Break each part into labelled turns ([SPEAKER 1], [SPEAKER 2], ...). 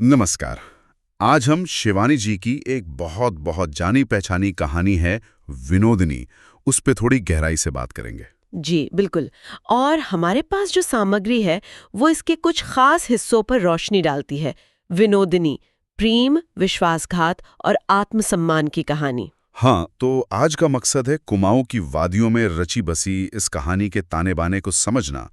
[SPEAKER 1] नमस्कार। आज हम शिवानी जी की एक बहुत बहुत जानी पहचानी कहानी है विनोदिनी, उस पे थोड़ी गहराई से बात करेंगे।
[SPEAKER 2] जी बिल्कुल। और हमारे पास जो सामग्री है वो इसके कुछ खास हिस्सों पर रोशनी डालती है। विनोदिनी, प्रेम, विश्वासघात और आत्मसम्मान की कहानी।
[SPEAKER 1] हाँ, तो आज का मकसद है कुमाऊं की वादियों में रची बसी इस कहानी के ताने बाने को समझना।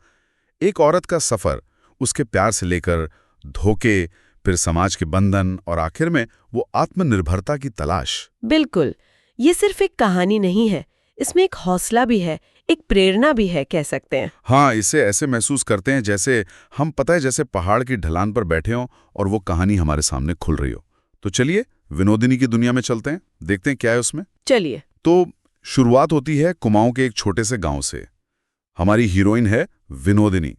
[SPEAKER 1] एक औरत का सफर, उसके प्यार से लेकर धोखे, फिर समाज के बंधन और आखिर में वो आत्मनिर्भरता की तलाश।
[SPEAKER 2] बिल्कुल, ये सिर्फ एक कहानी नहीं है, इसमें एक हौसला भी है, एक प्रेरणा भी है, कह सकते हैं।
[SPEAKER 1] हाँ, इसे ऐसे महसूस करते हैं जैसे हम पता है जैसे पहाड़ की ढलान पर बैठे हों और वो कहानी हमारे सामने खुल रही हो। तो चलिए विनोदिनी की दुनिया में चलते हैं, देखते हैं क्या है उसमें।
[SPEAKER 2] चलिए।
[SPEAKER 1] तो शुरुआत होती है कुमाऊं के एक छोटे से गांव से। हमारी हीरोइन है विनोदिनी,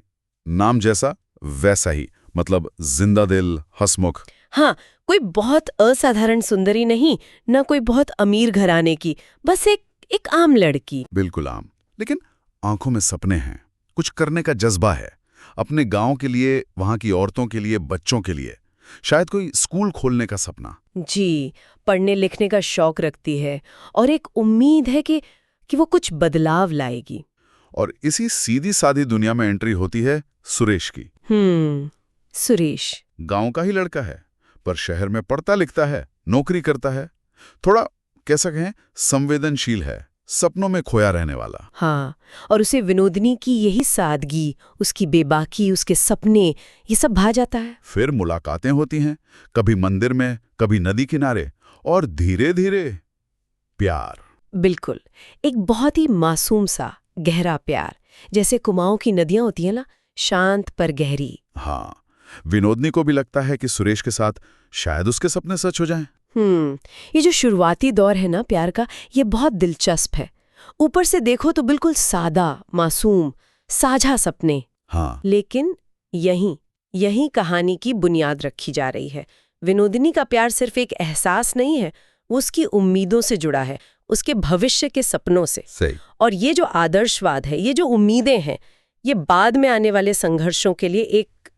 [SPEAKER 1] नाम जैसा वैसा ही, मतलब जिंदा दिल, हंसमुख।
[SPEAKER 2] हाँ, कोई बहुत असाधारण सुंदरी नहीं, न कोई बहुत अमीर घराने की, बस एक आम लड़की।
[SPEAKER 1] बिल्कुल आम, लेकिन आंखों में सपने हैं, कुछ करने का जज्बा है, अपने गांव के लिए, वहां की औरतों के लिए, बच्चों के लिए, शायद कोई स्कूल खोलने का सपना।
[SPEAKER 2] जी, पढ़ने लिखने का शौक रखती है और एक उम्मीद है कि वो कुछ बदलाव लाएगी।
[SPEAKER 1] और इसी सीधी सादी दुनिया में एंट्री होती है सुरेश की।
[SPEAKER 2] सुरेश।
[SPEAKER 1] गांव का ही लड़का है, पर शहर में पढ़ता लिखता है, नौकरी करता है, थोड़ा कैसा कहें संवेदनशील है, सपनों में खोया रहने वाला।
[SPEAKER 2] हाँ, और उसे विनोदिनी की यही सादगी, उसकी बेबाकी, उसके सपने, ये सब भा जाता है।
[SPEAKER 1] फिर मुलाकातें होती हैं, कभी मंदिर में, कभी नदी किनारे, और धीरे धीरे प्यार।
[SPEAKER 2] बिल्कुल, एक बहुत ही मासूम सा गहरा प्यार, जैसे कुमाऊं की नदियां होती हैं ना, शांत पर गहरी।
[SPEAKER 1] हाँ, विनोदनी को भी लगता है कि सुरेश के साथ शायद उसके सपने सच हो जाएं।
[SPEAKER 2] ये जो शुरुआती दौर है ना प्यार का, ये बहुत दिलचस्प है। ऊपर से देखो तो बिल्कुल सादा, मासूम, साझा सपने।
[SPEAKER 1] हाँ,
[SPEAKER 2] लेकिन यहीं कहानी की बुनियाद रखी जा रही है। विनोदिनी का प्यार सिर्फ एक एहसास नहीं है, वो उसकी उम्मीदों से जुड़ा है, उसके भविष्य के सपनों से।
[SPEAKER 1] सही।
[SPEAKER 2] और ये जो आदर्शवाद है, ये जो उम्मीदें हैं, ये बाद में आने वाले संघर्षों के लिए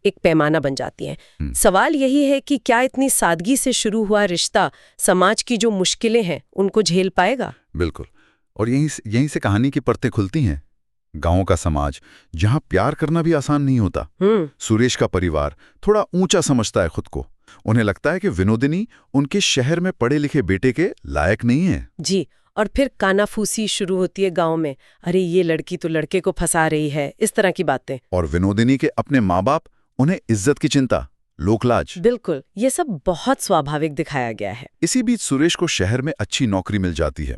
[SPEAKER 2] एक पैमाना बन जाती हैं। सवाल यही है कि क्या इतनी सादगी से शुरू हुआ रिश्ता समाज की जो मुश्किलें हैं उनको झेल पाएगा?
[SPEAKER 1] बिल्कुल। और यहीं से कहानी की परतें खुलती हैं। गांव का समाज, जहां प्यार करना भी आसान नहीं होता। सुरेश का परिवार थोड़ा ऊंचा समझता है खुद को। उन्हें लगता है कि विनोदिनी उनके शहर में पढ़े लिखे बेटे के लायक नहीं है।
[SPEAKER 2] जी, और फिर कानाफूसी शुरू होती है गांव में। अरे ये लड़की तो लड़के को फंसा रही है, इस तरह की बातें।
[SPEAKER 1] और विनोदिनी के अपने माँ बाप, उन्हें इज्जत की चिंता, लोकलाज।
[SPEAKER 2] बिल्कुल, ये सब बहुत स्वाभाविक दिखाया गया है।
[SPEAKER 1] इसी बीच सुरेश को शहर में अच्छी नौकरी मिल जाती है।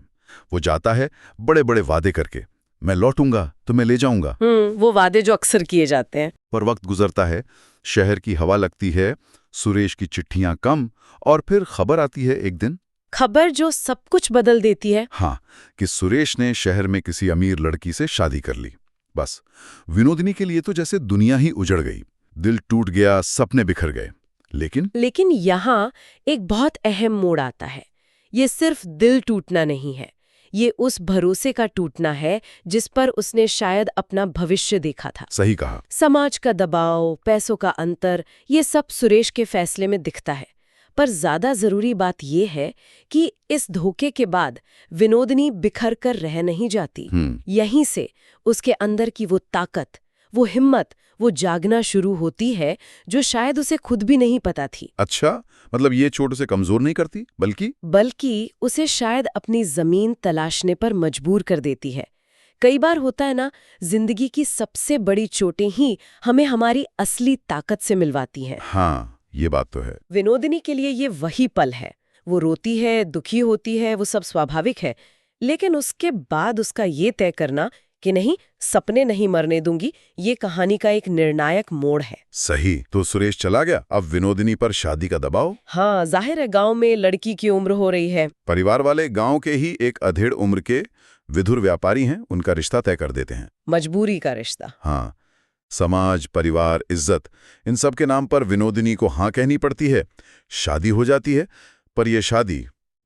[SPEAKER 1] वो जाता है बड़े बड़े वादे करके, मैं लौटूंगा तो मैं ले जाऊंगा।
[SPEAKER 2] वो वादे जो अक्सर किए जाते हैं।
[SPEAKER 1] पर वक्त गुजरता है, शहर की हवा लगती है, सुरेश की चिट्ठियां कम, और फिर खबर आती है एक दिन।
[SPEAKER 2] खबर जो सब कुछ बदल देती है।
[SPEAKER 1] हाँ, कि सुरेश ने शहर में किसी अमीर लड़की से शादी कर ली। बस, विनोदिनी के लिए तो जैसे दुनिया ही उजड़ गई, दिल टूट गया, सपने बिखर गए। लेकिन
[SPEAKER 2] यहाँ एक बहुत अहम मोड़ आता है। ये सिर्फ दिल टूटना नहीं है, ये उस भरोसे का टूटना है जिस पर उसने शायद अपना भविष्य देखा था।
[SPEAKER 1] सही कहा।
[SPEAKER 2] समाज का दबाव, पैसों का अंतर, ये सब सुरेश के फैसले में दिखता है। पर ज्यादा जरूरी बात यह है कि इस धोखे के बाद विनोदिनी बिखर कर रह नहीं जाती। यहीं से उसके अंदर की वो ताकत, वो हिम्मत, वो जागना शुरू होती है जो शायद उसे खुद भी नहीं पता थी।
[SPEAKER 1] अच्छा, मतलब ये चोट उसे कमजोर नहीं करती,
[SPEAKER 2] बल्कि उसे शायद अपनी जमीन तलाशने पर मजबूर कर देती है। कई बार होता है ना, जिंदगी की सबसे बड़ी चोटें ही हमें हमारी असली ताकत से मिलवाती हैं।
[SPEAKER 1] हाँ, ये बात तो है।
[SPEAKER 2] विनोदिनी के लिए ये वही पल है। वो रोती है, दुखी होती है, वो सब स्वाभाविक है। लेकिन उसके बाद उसका ये तय करना कि नहीं, सपने नहीं मरने दूंगी, ये कहानी का एक निर्णायक मोड़ है।
[SPEAKER 1] सही। तो सुरेश चला गया, अब विनोदिनी पर शादी का दबाव।
[SPEAKER 2] हाँ, जाहिर है गांव में लड़की की उम्र हो रही है।
[SPEAKER 1] परिवार वाले गांव के ही एक अधेड़ उम्र के विधुर व्यापारी हैं, उनका रिश्ता तय कर देते हैं।
[SPEAKER 2] मजबूरी का रिश्ता।
[SPEAKER 1] हाँ, समाज, परिवार, इज्जत, इन सब के नाम पर विनोदिनी को हाँ कहनी पड़ती है। शादी हो जाती है, पर यह शादी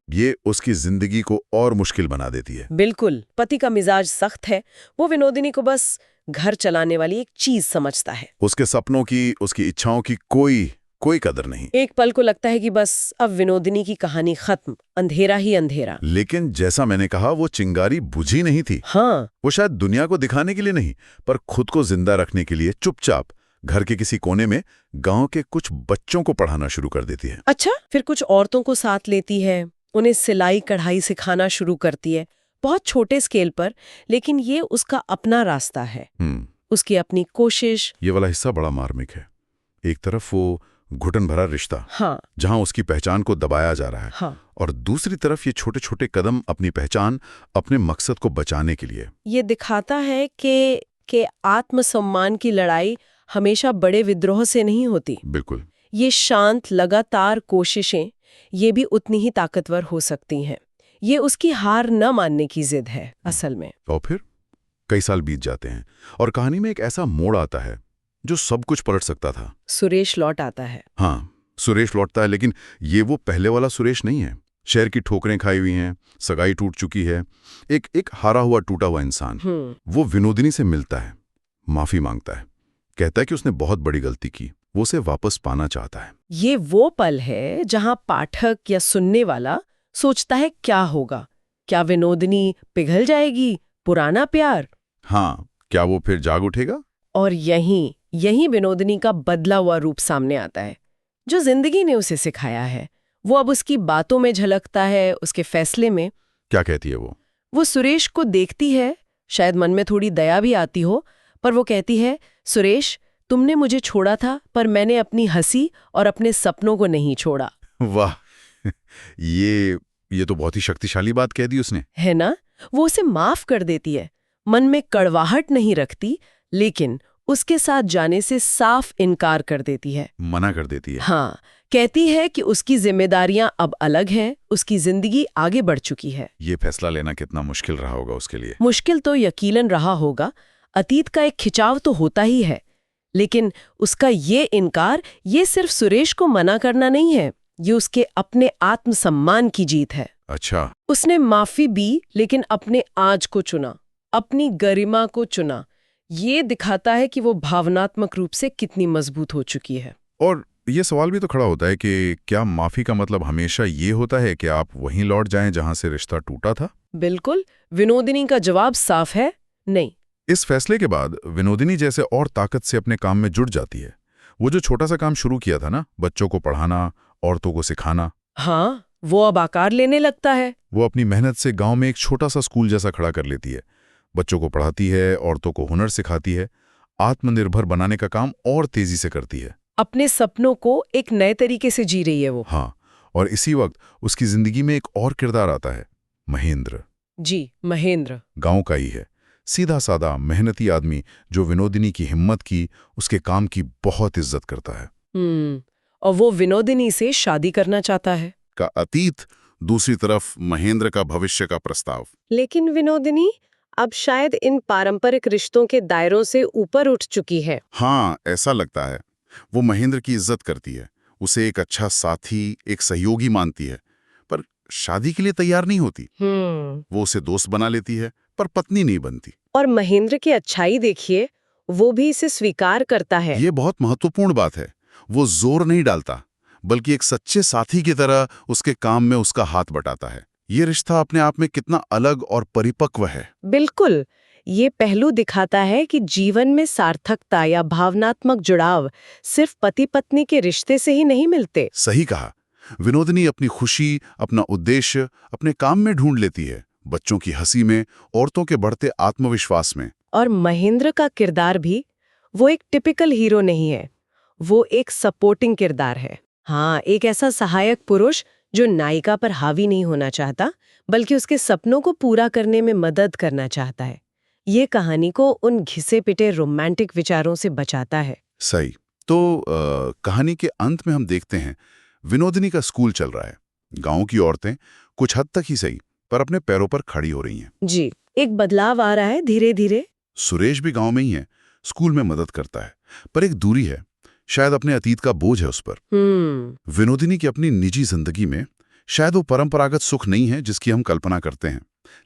[SPEAKER 1] ये उसकी जिंदगी को और मुश्किल बना देती है।
[SPEAKER 2] बिल्कुल, पति का मिजाज सख्त है। वो विनोदिनी को बस घर चलाने वाली एक चीज समझता है।
[SPEAKER 1] उसके सपनों की, उसकी इच्छाओं की कोई कोई कदर नहीं।
[SPEAKER 2] एक पल को लगता है कि बस अब विनोदिनी की कहानी खत्म, अंधेरा ही अंधेरा।
[SPEAKER 1] लेकिन जैसा मैंने कहा, वो चिंगारी बुझी नहीं थी।
[SPEAKER 2] हाँ,
[SPEAKER 1] वो शायद दुनिया को दिखाने के लिए नहीं, पर खुद को जिंदा रखने के लिए चुपचाप घर के किसी कोने में गांव के कुछ बच्चों को पढ़ाना शुरू कर देती है।
[SPEAKER 2] अच्छा, फिर कुछ औरतों को साथ लेती है, उन्हें सिलाई कढ़ाई सिखाना शुरू करती है, बहुत छोटे स्केल पर, लेकिन ये उसका अपना रास्ता है, उसकी अपनी कोशिश।
[SPEAKER 1] ये वाला हिस्सा बड़ा मार्मिक है। एक तरफ वो घुटन भरा रिश्ता,
[SPEAKER 2] हाँ,
[SPEAKER 1] जहां उसकी पहचान को दबाया जा रहा है,
[SPEAKER 2] हाँ,
[SPEAKER 1] और दूसरी तरफ ये छोटे छोटे कदम अपनी पहचान, अपने मकसद को बचाने के लिए।
[SPEAKER 2] ये दिखाता है कि आत्मसम्मान की लड़ाई हमेशा बड़े विद्रोह से नहीं होती।
[SPEAKER 1] बिल्कुल।
[SPEAKER 2] ये शांत लगातार कोशिशें, ये भी उतनी ही ताकतवर हो सकती हैं। ये उसकी हार न मानने की जिद है असल में।
[SPEAKER 1] और फिर कई साल बीत जाते हैं और कहानी में एक ऐसा मोड़ आता है जो सब कुछ पलट सकता था।
[SPEAKER 2] सुरेश लौट आता है।
[SPEAKER 1] हाँ, सुरेश लौटता है, लेकिन ये वो पहले वाला सुरेश नहीं है। शहर की ठोकरें खाई हुई हैं, सगाई टूट चुकी है, एक हारा हुआ टूटा हुआ इंसान। वो विनोदिनी से मिलता है, माफी मांगता है, कहता है कि उसने बहुत बड़ी गलती की, वो उसे वापस पाना चाहता है।
[SPEAKER 2] ये वो पल है जहां पाठक या सुनने वाला सोचता है क्या होगा, क्या विनोदिनी पिघल जाएगी, पुराना प्यार?
[SPEAKER 1] हाँ, क्या वो फिर जाग उठेगा?
[SPEAKER 2] और यहीं विनोदिनी का बदला हुआ रूप सामने आता है, जो जिंदगी ने उसे सिखाया है। वो अब उसकी बातों में झलकता है, उसके फैसले में।
[SPEAKER 1] क्या कहती है वो?
[SPEAKER 2] वो सुरेश को देखती है, शायद मन में थोड़ी दया भी आती हो, पर वो कहती है, सुरेश, तुमने मुझे छोड़ा था, पर मैंने अपनी हंसी और अपने सपनों को नहीं छोड़ा।
[SPEAKER 1] वाह, ये तो बहुत ही शक्तिशाली बात कह दी उसने।
[SPEAKER 2] है ना? वो उसे माफ कर देती है, मन में कड़वाहट नहीं रखती, लेकिन उसके साथ जाने से साफ इनकार कर देती है,
[SPEAKER 1] मना कर देती है।
[SPEAKER 2] हाँ, कहती है कि उसकी जिम्मेदारियां अब अलग हैं, उसकी जिंदगी आगे बढ़ चुकी है।
[SPEAKER 1] ये फैसला लेना कितना मुश्किल रहा होगा उसके लिए।
[SPEAKER 2] मुश्किल तो यकीनन रहा होगा। अतीत का एक खिंचाव तो होता ही है, लेकिन उसका ये इनकार, ये सिर्फ सुरेश को मना करना नहीं है, ये उसके अपने आत्मसम्मान की जीत है।
[SPEAKER 1] अच्छा।
[SPEAKER 2] उसने माफी भी, लेकिन अपने आज को चुना, अपनी गरिमा को चुना। ये दिखाता है कि वो भावनात्मक रूप से कितनी मजबूत हो चुकी है।
[SPEAKER 1] और ये सवाल भी तो खड़ा होता है कि क्या माफी का मतलब हमेशा ये होता है कि आप वहीं लौट जाएं जहां से रिश्ता टूटा था?
[SPEAKER 2] बिल्कुल, विनोदिनी का जवाब साफ है, नहीं।
[SPEAKER 1] इस फैसले के बाद विनोदिनी जैसे और ताकत से अपने काम में जुट जाती है। वो जो छोटा सा काम शुरू किया था ना, बच्चों को पढ़ाना, औरतों को सिखाना,
[SPEAKER 2] हाँ, वो अब आकार लेने लगता है।
[SPEAKER 1] वो अपनी मेहनत से गांव में एक छोटा सा स्कूल जैसा खड़ा कर लेती है, बच्चों को पढ़ाती है, औरतों को हुनर सिखाती है, आत्मनिर्भर बनाने का काम और तेजी से करती है।
[SPEAKER 2] अपने सपनों को एक नए तरीके से जी रही है वो।
[SPEAKER 1] हाँ, और इसी वक्त उसकी जिंदगी में एक और किरदार आता है, महेंद्र।
[SPEAKER 2] जी, महेंद्र
[SPEAKER 1] गांव का ही है, सीधा सादा मेहनती आदमी जो विनोदिनी की हिम्मत की, उसके काम की बहुत इज्जत करता है।
[SPEAKER 2] और वो विनोदिनी से शादी करना चाहता है।
[SPEAKER 1] का अतीत, दूसरी तरफ महेंद्र का भविष्य का प्रस्ताव।
[SPEAKER 2] लेकिन विनोदिनी अब शायद इन पारंपरिक रिश्तों के दायरों से ऊपर उठ चुकी है।
[SPEAKER 1] हाँ, ऐसा लगता है। वो महेंद्र की इज्जत करती है, उसे एक अच्छा साथी, एक सहयोगी मानती है, पर शादी के लिए तैयार नहीं होती। वो उसे दोस्त बना लेती है, पर पत्नी नहीं बनती।
[SPEAKER 2] और महेंद्र की अच्छाई देखिए, वो भी इसे स्वीकार करता है।
[SPEAKER 1] ये बहुत महत्वपूर्ण बात है। वो जोर नहीं डालता, बल्कि एक सच्चे साथी की तरह उसके काम में उसका हाथ बटाता है। ये रिश्ता अपने आप में कितना अलग और परिपक्व है।
[SPEAKER 2] बिल्कुल, ये पहलू दिखाता है कि जीवन में सार्थकता या भावनात्मक जुड़ाव सिर्फ पति पत्नी के रिश्ते से ही नहीं मिलते।
[SPEAKER 1] सही कहा। विनोदिनी अपनी खुशी, अपना उद्देश्य अपने काम में ढूंढ लेती है, बच्चों की हंसी में, औरतों के बढ़ते आत्मविश्वास में।
[SPEAKER 2] और महेंद्र का किरदार भी, वो एक टिपिकल हीरो नहीं है, वो एक सपोर्टिंग किरदार है। हाँ, एक ऐसा सहायक पुरुष जो नायिका पर हावी नहीं होना चाहता, बल्कि उसके सपनों को पूरा करने में मदद करना चाहता है। ये कहानी को उन घिसे पिटे रोमांटिक विचारों से बचाता है।
[SPEAKER 1] सही। तो कहानी के अंत में हम देखते हैं विनोदिनी का स्कूल चल रहा है। गांव की औरतें कुछ हद तक ही सही, पर अपने पैरों पर खड़ी हो रही हैं।
[SPEAKER 2] जी, एक बदलाव आ रहा है धीरे धीरे।
[SPEAKER 1] सुरेश भी गांव में ही है, स्कूल में मदद करता है, पर एक दूरी है, शायद अपने अतीत का बोझ है उस पर। विनोदिनी की अपनी निजी जिंदगी में शायद वो परंपरागत सुख नहीं है जिसकी हम कल्पना करते हैं,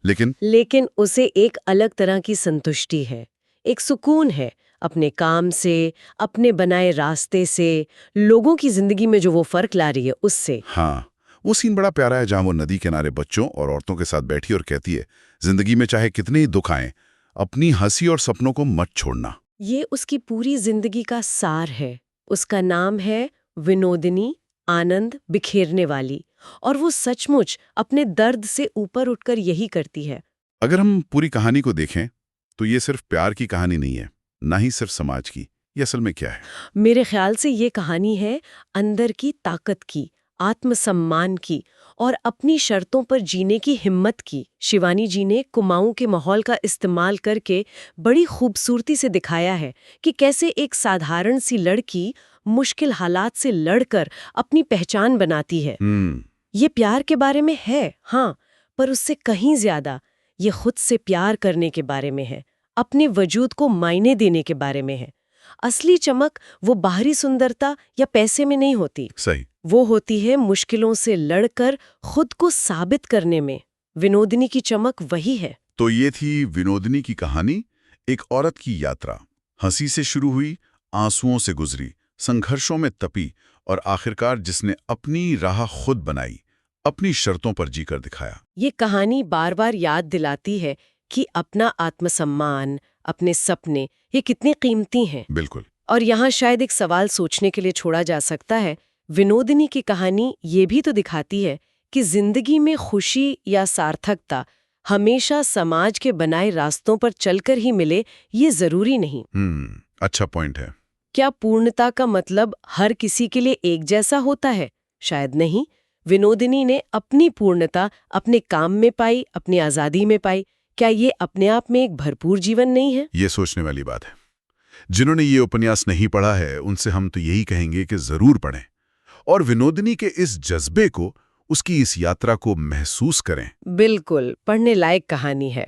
[SPEAKER 1] लेकिन
[SPEAKER 2] उसे एक अलग तरह की संतुष्टि है, एक सुकून है अपने काम से, अपने बनाए रास्ते से, लोगों की जिंदगी में जो वो फर्क ला रही है उससे।
[SPEAKER 1] हाँ, वो सीन बड़ा प्यारा है जहां वो नदी किनारे बच्चों और औरतों के साथ बैठी और कहती है, जिंदगी में चाहे कितने ही दुख आए, अपनी हंसी और सपनों को मत छोड़ना।
[SPEAKER 2] ये उसकी पूरी जिंदगी का सार है। उसका नाम है विनोदिनी, आनंद बिखेरने वाली, और वो सचमुच अपने दर्द से ऊपर उठकर यही करती है।
[SPEAKER 1] अगर हम पूरी कहानी को देखें तो ये सिर्फ प्यार की कहानी नहीं है, ना ही सिर्फ समाज की। ये असल में क्या है?
[SPEAKER 2] मेरे ख्याल से ये कहानी है अंदर की ताकत की, आत्मसम्मान की और अपनी शर्तों पर जीने की हिम्मत की। शिवानी जी ने कुमाऊं के माहौल का इस्तेमाल करके बड़ी खूबसूरती से दिखाया है कि कैसे एक साधारण सी लड़की मुश्किल हालात से लड़कर अपनी पहचान बनाती है। ये प्यार के बारे में है, हाँ, पर उससे कहीं ज्यादा ये खुद से प्यार करने के बारे में है, अपने वजूद को मायने देने के बारे में है। असली चमक वो बाहरी सुंदरता या पैसे में नहीं होती।
[SPEAKER 1] सही।
[SPEAKER 2] वो होती है मुश्किलों से लड़कर खुद को साबित करने में। विनोदिनी की चमक वही है।
[SPEAKER 1] तो ये थी विनोदिनी की कहानी, एक औरत की यात्रा। हंसी से शुरू हुई, आंसुओं से गुजरी, संघर्षों में तपी और आखिरकार जिसने अपनी राह खुद बनाई, अपनी शर्तों पर जीकर दिखाया।
[SPEAKER 2] ये कहानी बार बार याद दिलाती है कि अपना आत्मसम्मान, अपने सपने, ये कितने कीमती हैं।
[SPEAKER 1] बिल्कुल।
[SPEAKER 2] और यहाँ शायद एक सवाल सोचने के लिए छोड़ा जा सकता है। विनोदिनी की कहानी ये भी तो दिखाती है कि जिंदगी में खुशी या सार्थकता हमेशा समाज के बनाए रास्तों पर चलकर ही मिले, ये जरूरी नहीं।
[SPEAKER 1] अच्छा पॉइंट है।
[SPEAKER 2] क्या पूर्णता का मतलब हर किसी के लिए एक जैसा होता है? शायद नहीं। विनोदिनी ने अपनी पूर्णता अपने काम में पाई, अपनी आजादी में पाई। क्या ये अपने आप में एक भरपूर जीवन नहीं है?
[SPEAKER 1] ये सोचने वाली बात है। जिन्होंने ये उपन्यास नहीं पढ़ा है उनसे हम तो यही कहेंगे कि जरूर पढ़ें और विनोदिनी के इस जज्बे को, उसकी इस यात्रा को महसूस करें।
[SPEAKER 2] बिल्कुल, पढ़ने लायक कहानी है।